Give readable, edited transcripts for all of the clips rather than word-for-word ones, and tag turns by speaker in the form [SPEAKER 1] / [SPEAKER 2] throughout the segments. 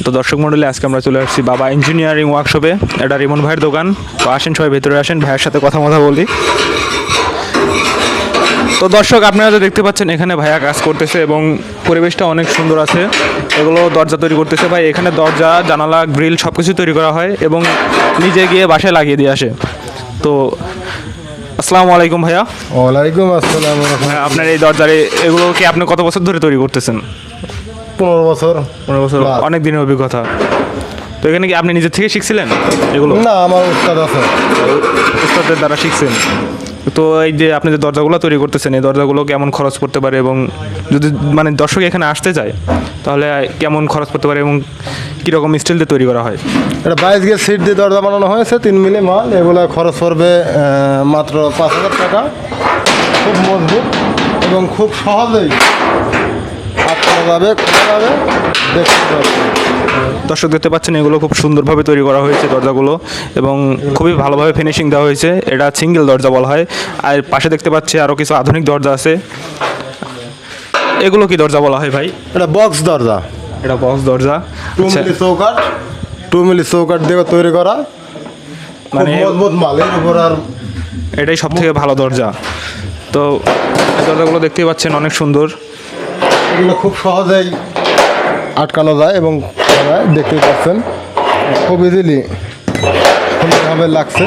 [SPEAKER 1] তো দর্শক মণ্ডলী, আজকে আমরা চলে আসছি বাবা ইঞ্জিনিয়ারিং ওয়ার্কশপে। এটা রিমন ভাইয়ের দোকান। তো আসেন সবাই ভেতরে আসেন, ভাইয়ের সাথে কথা বলি। তো দর্শক, আপনারা তো দেখতে পাচ্ছেন এখানে ভাইয়া কাজ করতেছে এবং পরিবেশটা অনেক সুন্দর আছে। এগুলো দরজা তৈরি করতেছে ভাই। এখানে দরজা, জানালা, গ্রিল সব কিছু তৈরি করা হয় এবং নিজে গিয়ে বাসায় লাগিয়ে দিয়ে আসে। তো আসসালামু আলাইকুম ভাইয়া।
[SPEAKER 2] ওয়ালাইকুম আসসালাম।
[SPEAKER 1] ভাইয়া, আপনার এই দরজার এগুলো কি আপনি কত বছর ধরে তৈরি করতেছেন?
[SPEAKER 2] 15 বছর।
[SPEAKER 1] 15 বছর, অনেক দিনের অভিজ্ঞতা। তো এখানে কি আপনি নিজের থেকে শিখছিলেন এগুলো?
[SPEAKER 2] না, আমার উস্তাদ আছে।
[SPEAKER 1] উস্তাদের দ্বারা শিখছেন। তো এই যে আপনি যে দরজাগুলো তৈরি করতেছেন, এই দরজাগুলো কেমন খরচ পড়তে পারে এবং যদি মানে দর্শক এখানে আসতে চায় তাহলে কেমন খরচ পড়তে পারে এবং কীরকম স্টিল দিয়ে তৈরি করা হয়?
[SPEAKER 2] এটা 22 গেজ সিট দিয়ে দরজা বানানো হয়েছে, 3 মিলি মাল। এগুলো খরচ পড়বে মাত্র 5000 টাকা। খুব মজবুত এবং খুব সহজেই আটকানো যাবে, খোলা যাবে। দেখতে পাচ্ছেন
[SPEAKER 1] দর্শক দেখতে পাচ্ছেন এগুলো খুব সুন্দরভাবে তৈরি করা হয়েছে দরজাগুলো এবং খুবই ভালোভাবে ফিনিশিং দেওয়া হয়েছে। এটা সিঙ্গেল দরজা বলা হয়। আর পাশে দেখতে পাচ্ছি আরও কিছু আধুনিক দরজা আছে। এগুলো কি দরজা বলা হয় ভাই?
[SPEAKER 2] এটা বক্স দরজা।
[SPEAKER 1] এটা বক্স দরজা।
[SPEAKER 2] 2 মিলি চৌকাঠ, 2 মিলি চৌকাঠ দিয়ে তৈরি করা, মানে মজবুত মাল। এর উপর আর
[SPEAKER 1] এটাই সব থেকে ভালো দরজা। তো এই দরজাগুলো দেখতেই পাচ্ছেন অনেক সুন্দর।
[SPEAKER 2] এগুলো খুব সহজেই আটকানো যায় এবং খোলা যায়। দেখতেই পাচ্ছেন খুব ইজিলি সুন্দরভাবে লাগছে।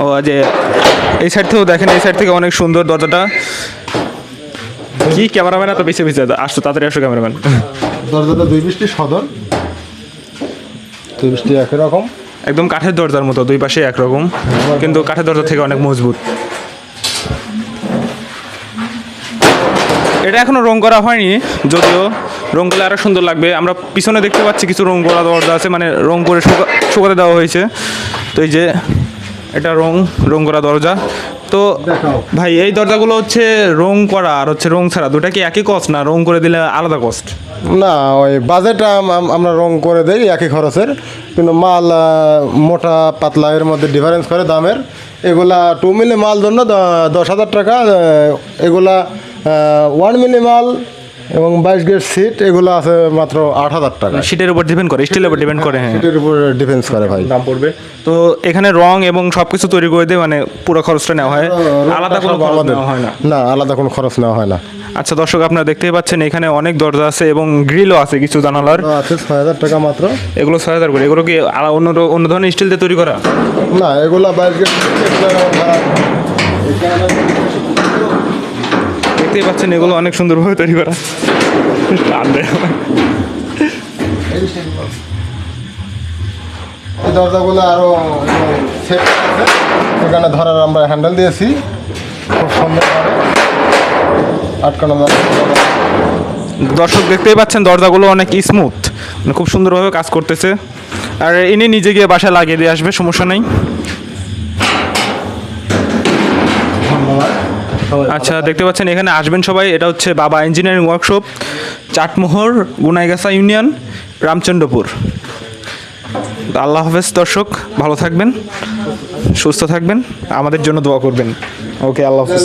[SPEAKER 1] ও যে এই সাইড থেকেও দেখেন, এই সাইড থেকে অনেক সুন্দর দরজাটা। কি ক্যামেরাম্যান এত পিছিয়ে পিছিয়ে আসতো, তাড়াতাড়ি আসো ক্যামেরাম্যান।
[SPEAKER 2] দরজাটা 2 বৃষ্টি সদর, 2 বৃষ্টি একই রকম,
[SPEAKER 1] একদম কাঠের দরজার মতো, দুই পাশে একরকম, কিন্তু কাঠের দরজা থেকে অনেক মজবুত। এটা এখনো রং করা হয়নি, যদিও রং করলে আরও সুন্দর লাগবে। আমরা পিছনে দেখতে পাচ্ছি কিছু রং করা দরজা আছে, মানে রং করে শুকাতে দেওয়া হয়েছে। তো এই যে এটা রং করা দরজা। তো ভাই, এই দরজাগুলো হচ্ছে রং করা আর হচ্ছে রং ছাড়া দুটা কি একই কস্ট, না রং করে দিলে আলাদা কস্ট?
[SPEAKER 2] না, ওই বাজেট আমরা রং করে দেই একই খরচের, কিন্তু মাল মোটা পাতলা এর মধ্যে ডিফারেন্স করে দামের। এগুলা 2 মিলি মাল জন্য 10,000 টাকা। এগুলা 1 মিলি মাল এবং 22 গেজ সিট এগুলো আছে মাত্র 8,000 টাকা।
[SPEAKER 1] সিটের উপর ডিপেন্ড করে, স্টিলের উপর ডিপেন্ড করে। হ্যাঁ,
[SPEAKER 2] সিটের উপর ডিফেন্স করে ভাই,
[SPEAKER 1] দাম পড়বে। তো এখানে রং এবং সব কিছু তৈরি করে দিয়ে মানে পুরো খরচটা নেওয়া হয়, আলাদা কোনো খরচ নেওয়া হয় না?
[SPEAKER 2] না, আলাদা কোনো খরচ নেওয়া হয় না।
[SPEAKER 1] আচ্ছা দর্শক, আপনারা দেখতেই পাচ্ছেন এখানে অনেক দরজা আছে এবং গ্রিলও আছে কিছু জানালার।
[SPEAKER 2] আছে 6,000 টাকা মাত্র।
[SPEAKER 1] এগুলো 6,000 করে। এগুলো কি অন্য ধরনের স্টিল দিয়ে তৈরি করা?
[SPEAKER 2] না, এগুলা 22 গেজ।
[SPEAKER 1] দেখতেই পাচ্ছেন এগুলো অনেক সুন্দরভাবে তৈরি করা।
[SPEAKER 2] এই দরজাগুলো আরো সেট আছে, এখানে ধরার আমরা হ্যান্ডেল দিয়েছি, খুব সুন্দরভাবে আটকানো যাবে।
[SPEAKER 1] দর্শক দেখতেই পাচ্ছেন দরজাগুলো অনেক স্মুথ, মানে খুব সুন্দরভাবে কাজ করতেছে। আর ইনি নিজে গিয়ে বাসায় লাগিয়ে দিয়ে আসবে, সমস্যা নেই। আচ্ছা, দেখতে পাচ্ছেন এখানে আসবেন সবাই। এটা হচ্ছে বাবা engineering workshop, Chatmohar, Gunaigachha union, Ramchandrapur. আল্লাহ হাফেজ দর্শক, ভালো থাকবেন, সুস্থ থাকবেন, আমাদের জন্য দোয়া করবেন। ওকে, আল্লাহ হাফেজ।